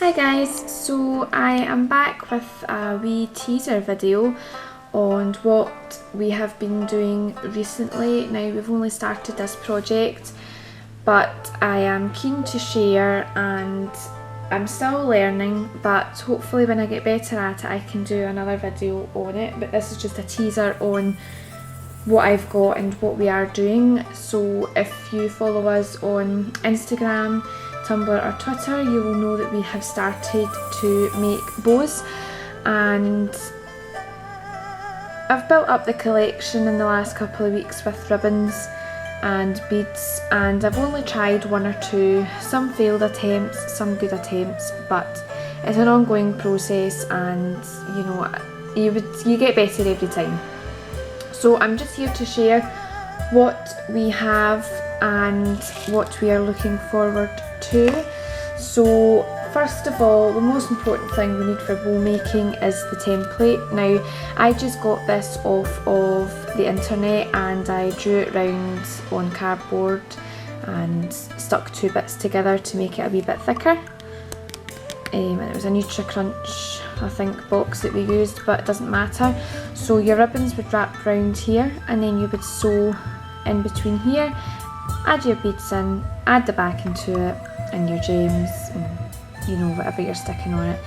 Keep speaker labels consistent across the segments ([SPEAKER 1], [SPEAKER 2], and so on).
[SPEAKER 1] Hi guys, so I am back with a wee teaser video on what we have been doing recently. Now we've only started this project, but I am keen to share and I'm still learning, but hopefully when I get better at it I can do another video on it. But this is just a teaser on what I've got and what we are doing. So if you follow us on Instagram, Tumblr or Twitter, you will know that we have started to make bows, and I've built up the collection in the last couple of weeks with ribbons and beads, and I've only tried one or two, some failed attempts, some good attempts, but it's an ongoing process, and you know, you get better every time. So I'm just here to share what we have and what we are looking forward to. So first of all, the most important thing we need for bow making is the template. Now I just got this off of the internet and I drew it round on cardboard and stuck two bits together to make it a wee bit thicker. And it was a Nutri-Crunch, I think, box that we used, but it doesn't matter. So your ribbons would wrap round here and then you would sew in between here, add your beads in, add the back into it and your gems and, you know, whatever you're sticking on it,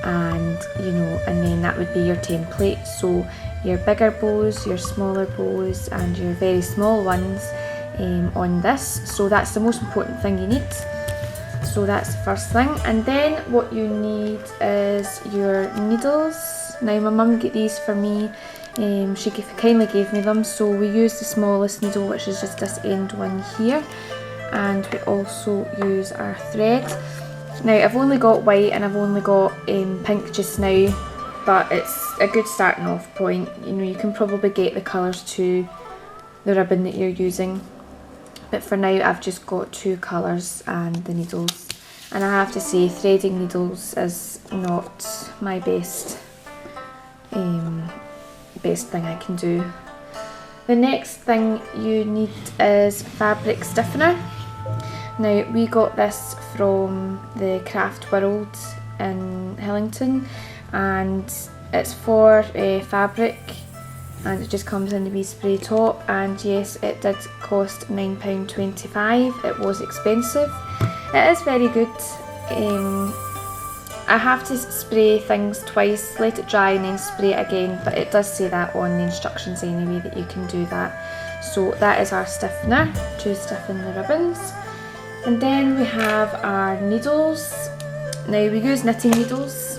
[SPEAKER 1] and you know, and then that would be your template. So your bigger bows, your smaller bows and your very small ones on this. So that's the most important thing you need. So that's the first thing, and then what you need is your needles. Now my mum got these for me, she kindly gave me them, so we use the smallest needle, which is just this end one here, and we also use our thread. Now I've only got white and I've only got pink just now, but it's a good starting off point. You know, you can probably get the colours to the ribbon that you're using. But for now I've just got two colours and the needles, and I have to say threading needles is not my best thing I can do. The next thing you need is fabric stiffener. Now we got this from the Craft World in Hillington, and it's for fabric, and it just comes in the wee spray top, and yes, it did cost £9.25. It was expensive. It is very good. I have to spray things twice, let it dry and then spray it again, but it does say that on the instructions anyway that you can do that. So that is our stiffener to stiffen the ribbons. And then we have our needles. Now we use knitting needles.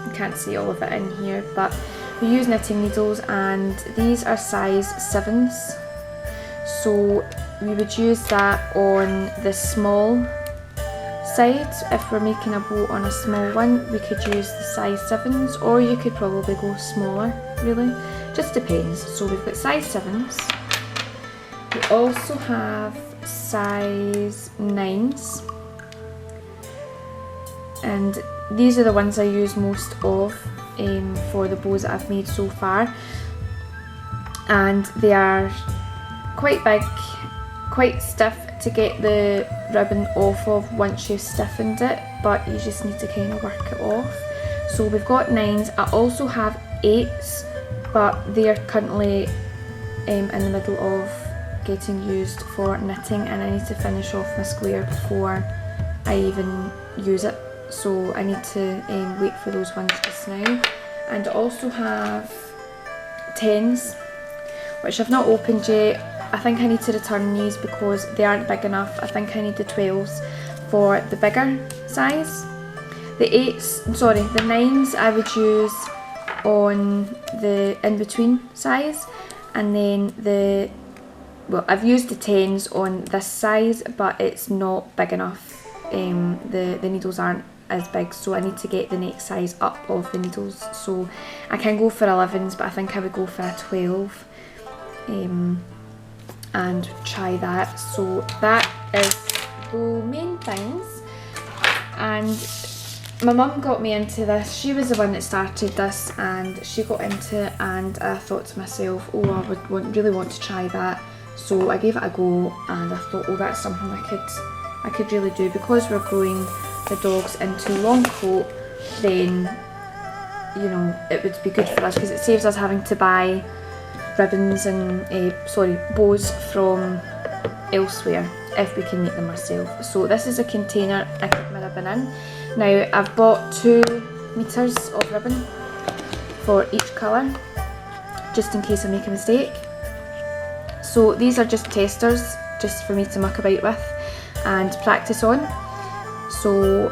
[SPEAKER 1] You can't see all of it in here, but we use knitting needles, and these are size 7s. So we would use that on the small side. If we're making a bow on a small one, we could use the size 7s, or you could probably go smaller, really. Just depends. So we've got size 7s. We also have size 9s. And these are the ones I use most of for the bows that I've made so far, and they are quite big, quite stiff to get the ribbon off of once you've stiffened it, but you just need to kind of work it off. So we've got 9s. I also have 8s, but they are currently in the middle of getting used for knitting, and I need to finish off my square before I even use it. So I need to wait for those ones just now. And I also have 10s, which I've not opened yet. I think I need to return these because they aren't big enough. I think I need the 12s for the bigger size. The 9s I would use on the in-between size, and then I've used the 10s on this size, but it's not big enough. The needles aren't as big, so I need to get the next size up of the needles. So I can go for 11s, but I think I would go for a 12 and try that. So that is the main things. And my mum got me into this. She was the one that started this, and she got into it, and I thought to myself, oh, I would really want to try that. So I gave it a go, and I thought, oh, that's something I could really do, because we're growing the dogs into long coat, then you know it would be good for us because it saves us having to buy ribbons and bows from elsewhere if we can make them ourselves. So this is a container I keep my ribbon in. Now I've bought 2 meters of ribbon for each colour, just in case I make a mistake. So these are just testers, just for me to muck about with and practice on. So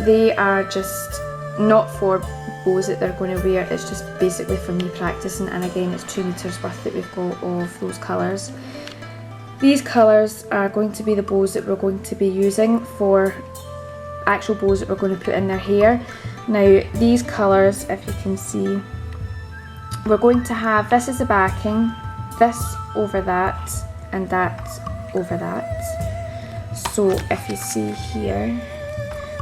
[SPEAKER 1] they are just not for bows that they're going to wear, it's just basically for me practicing, and again it's 2 meters worth that we've got of those colours. These colours are going to be the bows that we're going to be using for actual bows that we're going to put in their hair. Now these colours, if you can see, we're going to have, this is the backing, this over that and that over that. So if you see here,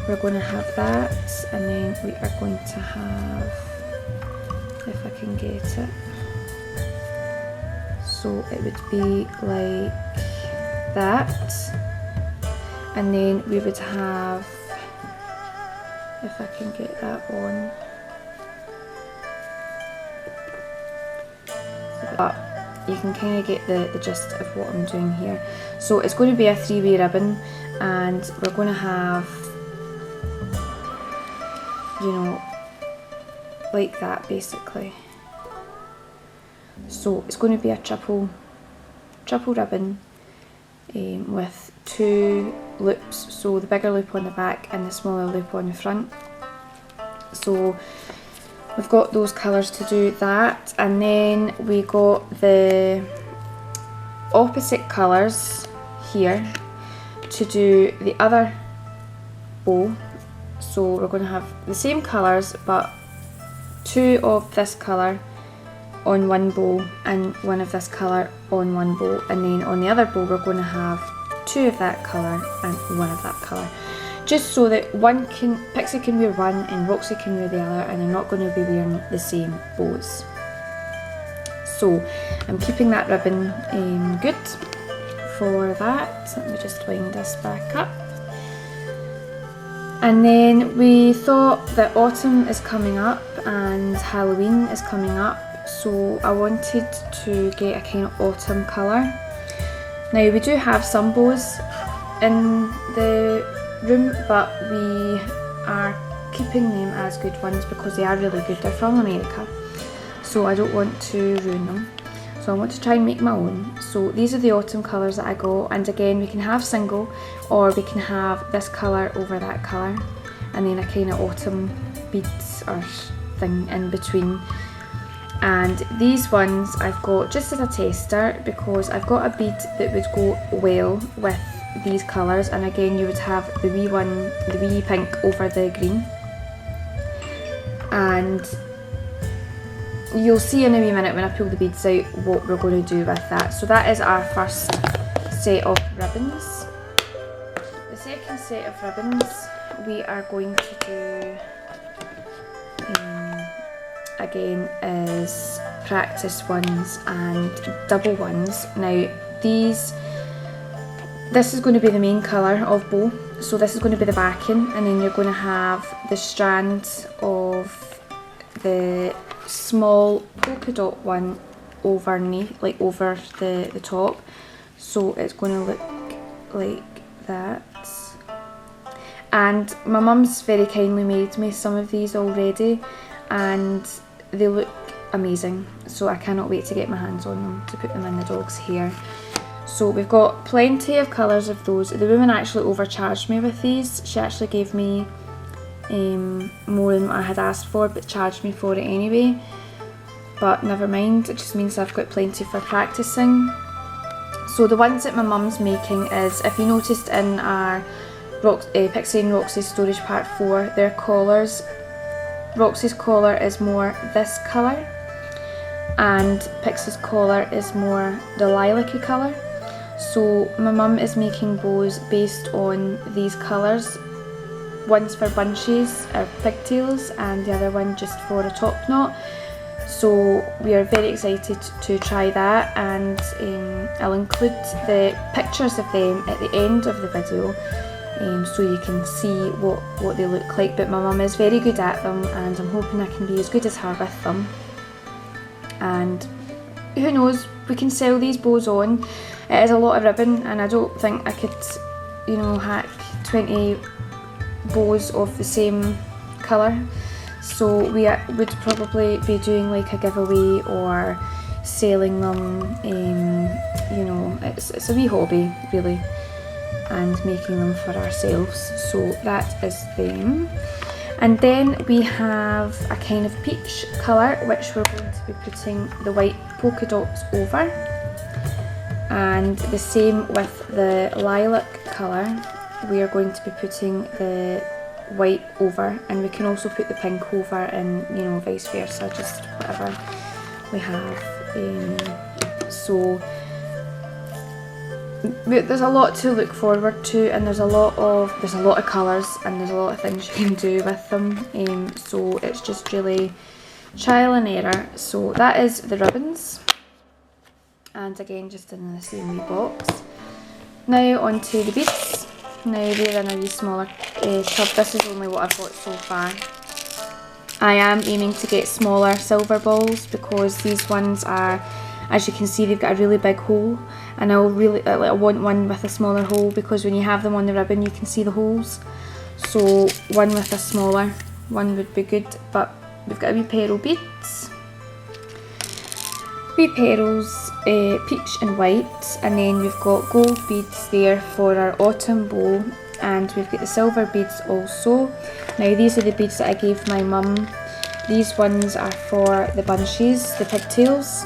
[SPEAKER 1] we're going to have that, and then we are going to have, if I can get it, so it would be like that, and then we would have, if I can get that on, but you can kind of get the gist of what I'm doing here. So it's going to be a 3-way ribbon, and we're going to have, you know, like that basically. So it's going to be a triple ribbon with 2 loops, so the bigger loop on the back and the smaller loop on the front. So we've got those colours to do that, and then we got the opposite colours here to do the other bow. So we're going to have the same colours but 2 of this colour on one bow and 1 of this colour on one bow, and then on the other bow we're going to have 2 of that colour and 1 of that colour, just so that Pixie can wear one and Roxy can wear the other, and they're not going to be wearing the same bows. So I'm keeping that ribbon good for that. Let me just wind this back up. And then we thought that autumn is coming up and Halloween is coming up, so I wanted to get a kind of autumn colour. Now we do have some bows in the room, but we are keeping them as good ones because they are really good. They're from America, so I don't want to ruin them. So I want to try and make my own. So these are the autumn colours that I got, and again we can have single or we can have this colour over that colour and then a kind of autumn beads or thing in between. And these ones I've got just as a tester because I've got a bead that would go well with these colours, and again you would have the wee one, the wee pink over the green, and you'll see in a wee minute when I pull the beads out what we're going to do with that. So that is our first set of ribbons. The second set of ribbons we are going to do again is practice ones and double ones. Now this is going to be the main colour of bow, so this is going to be the backing, and then you're going to have the strand of the small polka dot one underneath, like over the top, so it's going to look like that. And my mum's very kindly made me some of these already and they look amazing, so I cannot wait to get my hands on them to put them in the dog's hair. So we've got plenty of colours of those. The woman actually overcharged me with these. She actually gave me more than what I had asked for, but charged me for it anyway. But never mind, it just means I've got plenty for practising. So the ones that my mum's making is, if you noticed in our Pixie and Roxy Storage Part 4, their collars, Roxy's collar is more this colour and Pixie's collar is more the lilac-y colour. So my mum is making bows based on these colours. One's for bunches or pigtails and the other one just for a top knot. So we are very excited to try that, and I'll include the pictures of them at the end of the video so you can see what they look like. But my mum is very good at them, and I'm hoping I can be as good as her with them. And who knows, we can sell these bows on. It is a lot of ribbon, and I don't think I could, you know, hack 20 bows of the same colour. So we would probably be doing like a giveaway or selling them, you know, it's a wee hobby really, and making them for ourselves. So that is them. And then we have a kind of peach colour, which we're going to be putting the white polka dots over. And the same with the lilac colour, we are going to be putting the white over, and we can also put the pink over, and you know, vice versa, just whatever we have. So there's a lot to look forward to, and there's a lot of colours, and there's a lot of things you can do with them. So it's just really trial and error. So that is the ribbons, and again just in the same wee box. Now onto the beads. Now they're in a wee smaller tub. This is only what I've got so far. I am aiming to get smaller silver balls, because these ones are, as you can see, they've got a really big hole, and I want one with a smaller hole, because when you have them on the ribbon you can see the holes. So one with a smaller one would be good. But we've got a wee pearl beads, wee pearls, peach and white, and then we've got gold beads there for our autumn bow, and we've got the silver beads also. Now these are the beads that I gave my mum. These ones are for the bunches, the pigtails,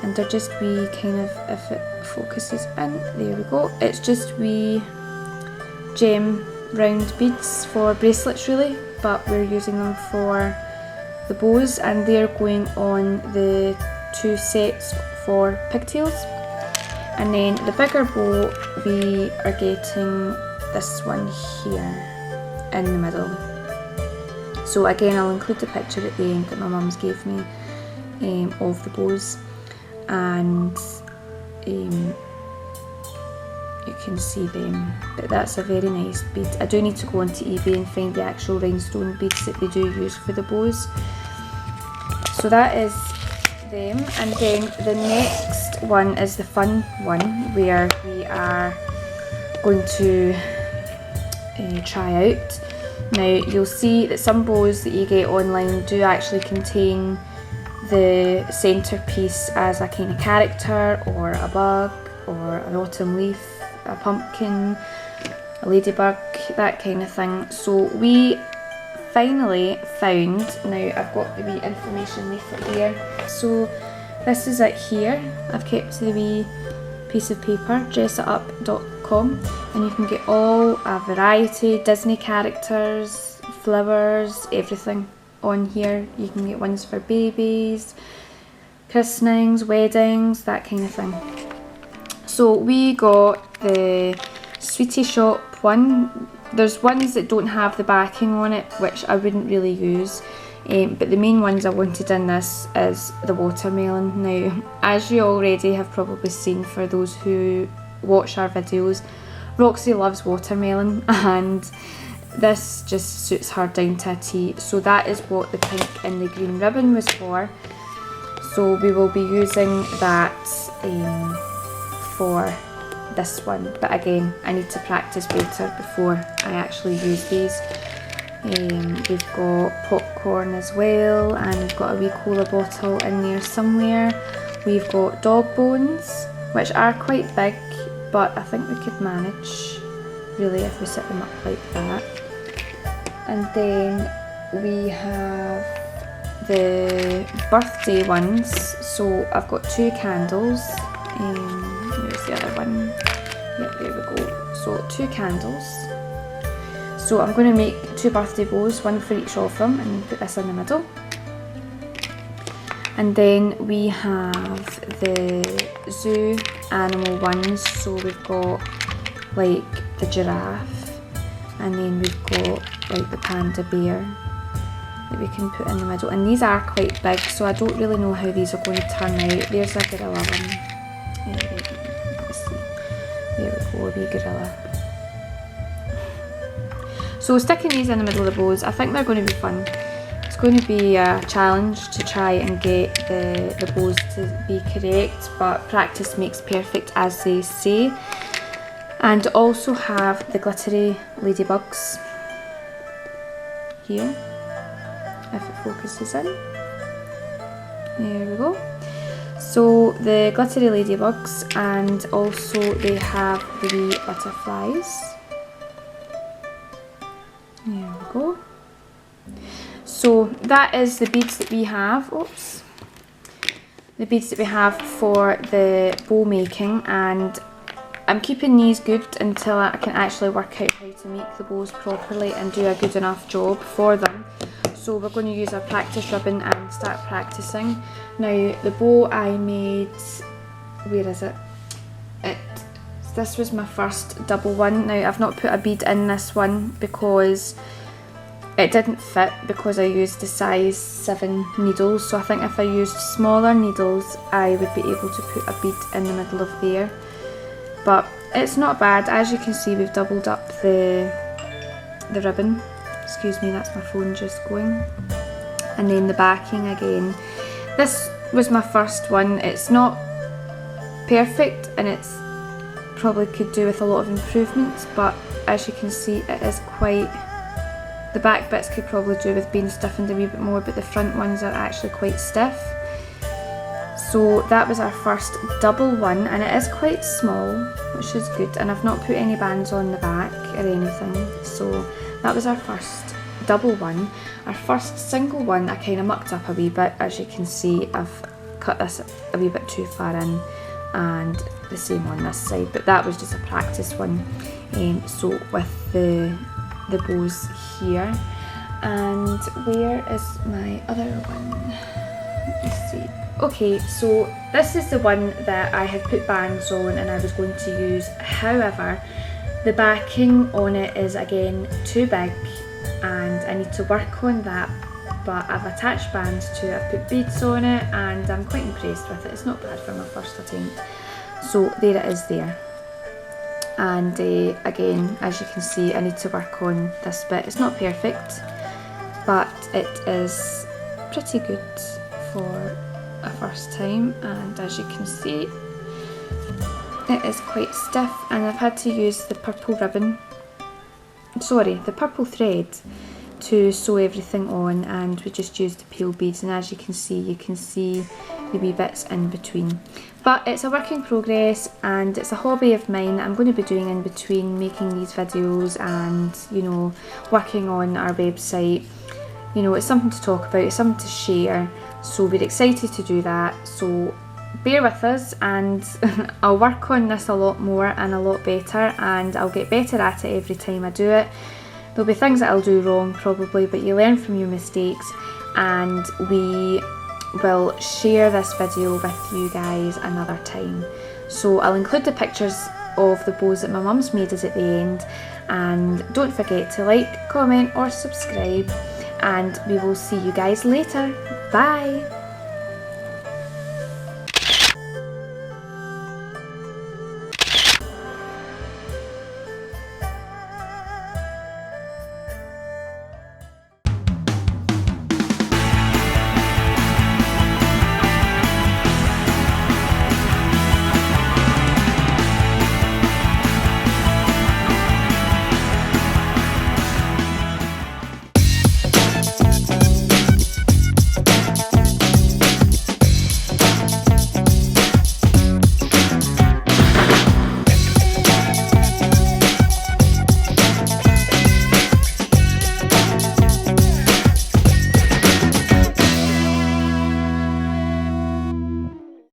[SPEAKER 1] and they're just wee kind of, if it focuses in, there we go, it's just wee gem round beads for bracelets really, but we're using them for the bows, and they're going on the 2 sets for pigtails. And then the bigger bow, we are getting this one here in the middle. So again, I'll include the picture at the end that my mum's gave me of the bows, and you can see them. But that's a very nice bead. I do need to go onto eBay and find the actual rhinestone beads that they do use for the bows. So that is them. And then the next one is the fun one, where we are going to try out. Now you'll see that some bows that you get online do actually contain the centrepiece as a kind of character, or a bug, or an autumn leaf, a pumpkin, a ladybug, that kind of thing. So we finally found, now I've got the wee information leaflet here, so this is it here. I've kept the wee piece of paper, dressitup.com, and you can get all a variety, Disney characters, flowers, everything on here. You can get ones for babies, christenings, weddings, that kind of thing. So we got the Sweetie Shop one. There's ones that don't have the backing on it, which I wouldn't really use, but the main ones I wanted in this is the watermelon. Now, as you already have probably seen, for those who watch our videos, Roxy loves watermelon, and this just suits her down to a T. So that is what the pink and the green ribbon was for. So we will be using that for this one, but again, I need to practice better before I actually use these. We've got popcorn as well, and we've got a wee cola bottle in there somewhere. We've got dog bones, which are quite big, but I think we could manage really if we set them up like that. And then we have the birthday ones. So I've got 2 candles. Here's the other one. Yep, there we go. So 2 candles. So I'm going to make 2 birthday bows, one for each of them, and put this in the middle. And then we have the zoo animal ones. So we've got like the giraffe, and then we've got like the panda bear that we can put in the middle. And these are quite big, so I don't really know how these are going to turn out. There's a gorilla one. Let's see. There we go, a wee gorilla. So sticking these in the middle of the bows, I think they're going to be fun. It's going to be a challenge to try and get the bows to be correct, but practice makes perfect, as they say. And also have the glittery ladybugs here, if it focuses in. There we go. So the glittery ladybugs, and also they have the wee butterflies. There we go. So that is the beads that we have. Oops. The beads that we have for the bow making, and I'm keeping these good until I can actually work out how to make the bows properly and do a good enough job for them. So we're going to use our practice ribbon and start practicing. Now the bow I made, where is it? This was my first double one. Now I've not put a bead in this one because it didn't fit, because I used the size 7 needles. So I think if I used smaller needles I would be able to put a bead in the middle of there. But it's not bad. As you can see, we've doubled up the ribbon. Excuse me, that's my phone just going. And then the backing again. This was my first one. It's not perfect, and it's probably could do with a lot of improvements, but as you can see, it is quite, the back bits could probably do with being stiffened a wee bit more, but the front ones are actually quite stiff. So that was our first double one, and it is quite small, which is good, and I've not put any bands on the back or anything. So that was our first double one. Our first single one I kind of mucked up a wee bit. As you can see, I've cut this a wee bit too far in, and the same on this side, but that was just a practice one. So with the bows here, and where is my other one? Let me see. Okay, so this is the one that I had put bands on and I was going to use. However, the backing on it is again too big and I need to work on that, but I've attached bands to it, I've put beads on it, and I'm quite impressed with it. It's not bad for my first attempt. So there it is there. And again, as you can see, I need to work on this bit. It's not perfect, but it is pretty good for a first time, and as you can see, it is quite stiff, and I've had to use the purple ribbon, sorry, the purple thread to sew everything on, and we just used the pale beads, and as you can see the wee bits in between. But it's a work in progress, and it's a hobby of mine that I'm going to be doing in between making these videos and, you know, working on our website. You know, it's something to talk about, it's something to share, so we're excited to do that. So bear with us, and I'll work on this a lot more and a lot better, and I'll get better at it every time I do it. There'll be things that I'll do wrong probably, but you learn from your mistakes, and we will share this video with you guys another time. So I'll include the pictures of the bows that my mum's made us at the end, and don't forget to like, comment or subscribe, and we will see you guys later. Bye!